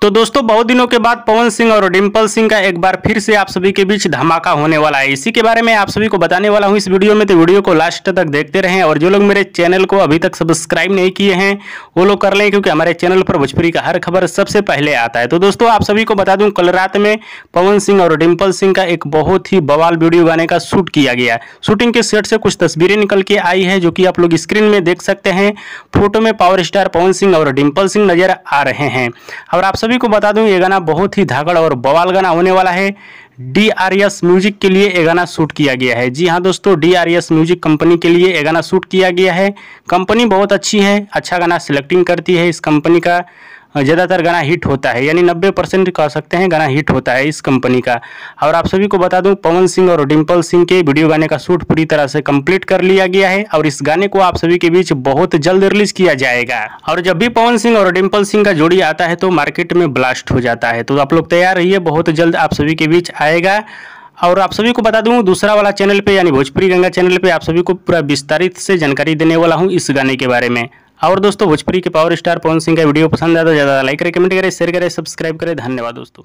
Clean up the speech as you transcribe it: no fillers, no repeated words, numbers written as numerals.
तो दोस्तों बहुत दिनों के बाद पवन सिंह और डिम्पल सिंह का एक बार फिर से आप सभी के बीच धमाका होने वाला है। इसी के बारे में आप सभी को बताने वाला हूं इस वीडियो में, तो वीडियो को लास्ट तक देखते रहें। और जो लोग मेरे चैनल को अभी तक सब्सक्राइब नहीं किए हैं वो लोग कर लें, क्योंकि हमारे चैनल पर भोजपुरी का हर खबर सबसे पहले आता है। तो दोस्तों आप सभी को बता दूं, कल रात में पवन सिंह और डिम्पल सिंह का एक बहुत ही बवाल वीडियो गाने का शूट किया गया। शूटिंग के सेट से कुछ तस्वीरें निकल के आई है, जो कि आप लोग स्क्रीन में देख सकते हैं। फोटो में पावर स्टार पवन सिंह और डिम्पल सिंह नजर आ रहे हैं। और आप सभी को बता दूं, ये गाना बहुत ही धाकड़ और बवाल गाना होने वाला है। DRS म्यूजिक के लिए ये गाना शूट किया गया है। जी हाँ दोस्तों, DRS म्यूजिक कंपनी के लिए ये गाना शूट किया गया है। कंपनी बहुत अच्छी है, अच्छा गाना सिलेक्टिंग करती है। इस कंपनी का ज़्यादातर गाना हिट होता है, यानी 90% कह सकते हैं गाना हिट होता है इस कंपनी का। और आप सभी को बता दूं, पवन सिंह और डिम्पल सिंह के वीडियो गाने का शूट पूरी तरह से कंप्लीट कर लिया गया है। और इस गाने को आप सभी के बीच बहुत जल्द रिलीज किया जाएगा। और जब भी पवन सिंह और डिम्पल सिंह का जोड़ी आता है तो मार्केट में ब्लास्ट हो जाता है। तो आप लोग तैयार रहिए, बहुत जल्द आप सभी के बीच आएगा। और आप सभी को बता दूं, दूसरा वाला चैनल पे यानी भोजपुरी गंगा चैनल पे आप सभी को पूरा विस्तारित से जानकारी देने वाला हूं इस गाने के बारे में। और दोस्तों भोजपुरी के पावर स्टार पवन सिंह का वीडियो पसंद आया तो ज़्यादा लाइक करें, कमेंट करें, शेयर करें, सब्सक्राइब करें। धन्यवाद दोस्तों।